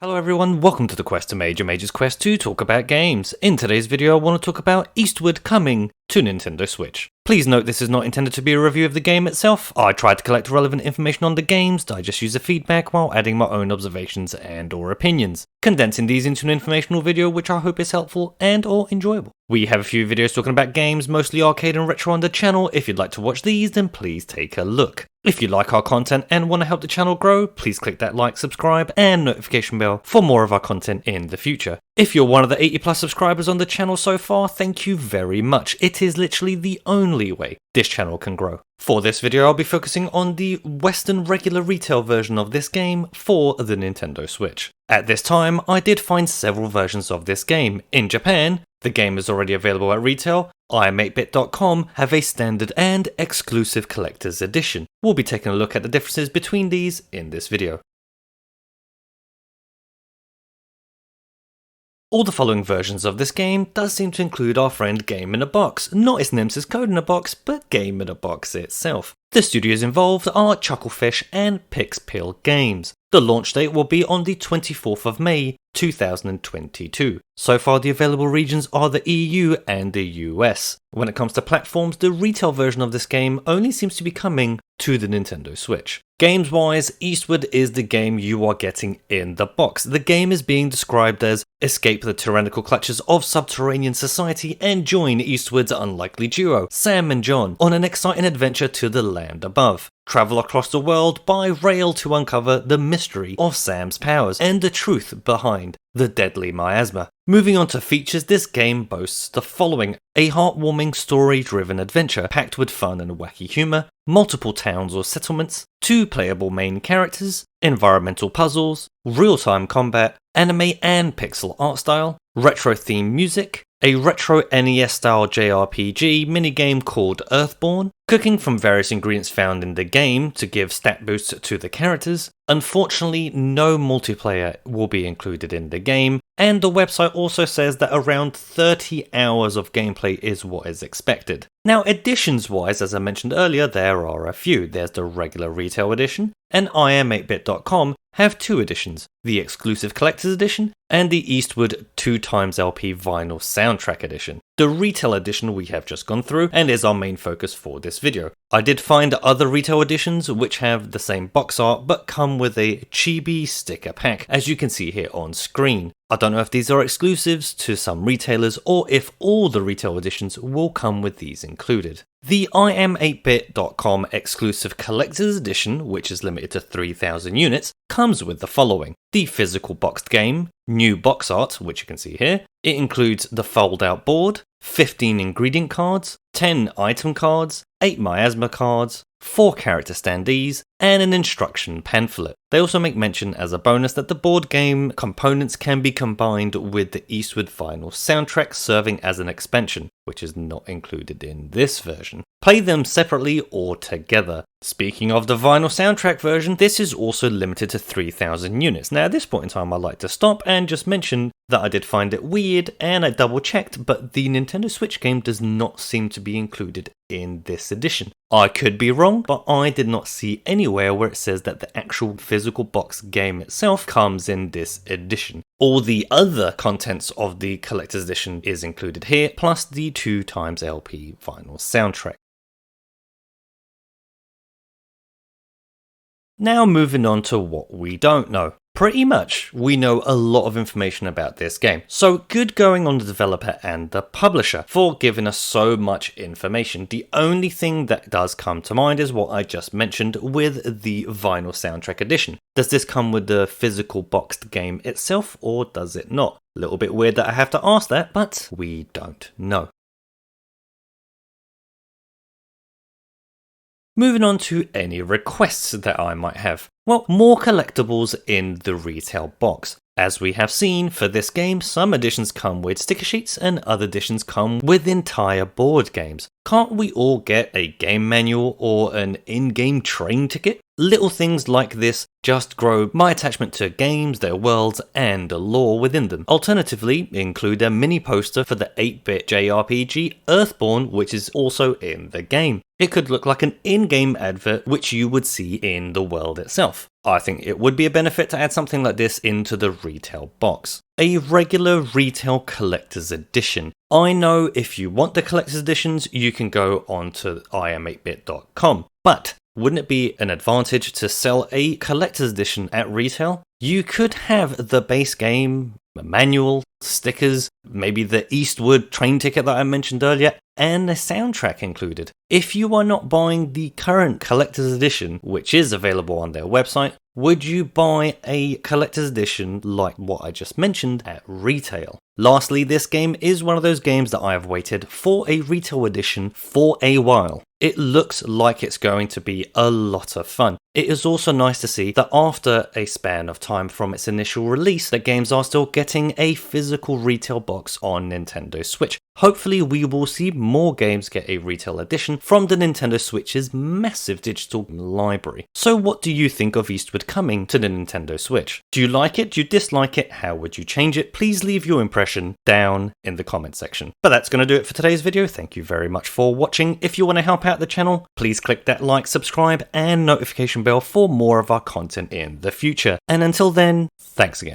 Hello everyone, welcome to the QuesterMage, your Mage's Quest to talk about games. In today's video I want to talk about Eastward coming to Nintendo Switch. Please note this is not intended to be a review of the game itself. I tried to collect relevant information on the games, digest user feedback while adding my own observations and or opinions, condensing these into an informational video which I hope is helpful and or enjoyable. We have a few videos talking about games, mostly arcade and retro on the channel. If you'd like to watch these, then please take a look. If you like our content and want to help the channel grow, please click that like, subscribe and notification bell for more of our content in the future. If you're one of the 80 plus subscribers on the channel so far, thank you very much. It is literally the only way this channel can grow. For this video I'll be focusing on the Western regular retail version of this game for the Nintendo Switch. At this time I did find several versions of this game. In Japan, the game is already available at retail. IM8bit.com have a standard and exclusive collector's edition. We'll be taking a look at the differences between these in this video. All the following versions of this game does seem to include our friend Game in a Box, not its nemesis Code in a Box, but Game in a Box itself. The studios involved are Chucklefish and Pixpill Games. The launch date will be on the 24th of May 2022. So far the available regions are the EU and the US. When it comes to platforms, the retail version of this game only seems to be coming to the Nintendo Switch. Games wise, Eastward is the game you are getting in the box. The game is being described as escape the tyrannical clutches of subterranean society and join Eastward's unlikely duo, Sam and John, on an exciting adventure to the land above. Travel across the world by rail to uncover the mystery of Sam's powers and the truth behind the deadly miasma. Moving on to features, this game boasts the following: a heartwarming story-driven adventure packed with fun and wacky humour, multiple towns or settlements, 2 playable main characters, environmental puzzles, real-time combat, anime and pixel art style, retro-themed music, a retro NES-style JRPG minigame called Earthborn, cooking from various ingredients found in the game to give stat boosts to the characters. Unfortunately, no multiplayer will be included in the game, and the website also says that around 30 hours of gameplay is what is expected. Now, editions wise, as I mentioned earlier, there are a few. There's the regular retail edition, and IM8bit.com have 2 editions, the exclusive collector's edition and the Eastward 2xLP vinyl soundtrack edition. The retail edition we have just gone through and is our main focus for this video. I did find other retail editions which have the same box art but come with a chibi sticker pack, as you can see here on screen. I don't know if these are exclusives to some retailers or if all the retail editions will come with these included. The IM8bit.com exclusive collector's edition, which is limited to 3,000 units, comes with the following: the physical boxed game, new box art, which you can see here. It includes the fold-out board, 15 ingredient cards, 10 item cards, 8 miasma cards, 4 character standees, and an instruction pamphlet. They also make mention as a bonus that the board game components can be combined with the Eastward vinyl soundtrack, serving as an expansion, which is not included in this version. Play them separately or together. Speaking of the vinyl soundtrack version, this is also limited to 3,000 units. Now at this point in time I'd like to stop and just mention that I did find it weird and I double checked, but the Nintendo Switch game does not seem to be included in this edition. I could be wrong, but I did not see anywhere where it says that the actual physical box game itself comes in this edition. All the other contents of the collector's edition is included here, plus the 2xLP vinyl soundtrack. Now moving on to what we don't know. Pretty much, we know a lot of information about this game, so good going on the developer and the publisher for giving us so much information. The only thing that does come to mind is what I just mentioned with the vinyl soundtrack edition. Does this come with the physical boxed game itself, or does it not? A little bit weird that I have to ask that, but we don't know. Moving on to any requests that I might have. Well, more collectibles in the retail box. As we have seen for this game, some editions come with sticker sheets and other editions come with entire board games. Can't we all get a game manual or an in-game train ticket? Little things like this just grow my attachment to games, their worlds, and the lore within them. Alternatively, include a mini poster for the 8-bit JRPG Earthborn, which is also in the game. It could look like an in-game advert which you would see in the world itself. I think it would be a benefit to add something like this into the retail box. A regular retail collector's edition. I know if you want the collector's editions, you can go on to im8bit.com, but wouldn't it be an advantage to sell a collector's edition at retail? You could have the base game, a manual, stickers, maybe the Eastward train ticket that I mentioned earlier, and a soundtrack included. If you are not buying the current collector's edition, which is available on their website, would you buy a collector's edition like what I just mentioned at retail? Lastly, this game is one of those games that I have waited for a retail edition for a while. It looks like it's going to be a lot of fun. It is also nice to see that after a span of time from its initial release, that games are still getting a physical retail box on Nintendo Switch. Hopefully we will see more games get a retail edition from the Nintendo Switch's massive digital library. So what do you think of Eastward coming to the Nintendo Switch? Do you like it? Do you dislike it? How would you change it? Please leave your impression down in the comment section. But that's going to do it for today's video. Thank you very much for watching. If you want to help out the channel, please click that like, subscribe, and notification bell for more of our content in the future. And until then, thanks again.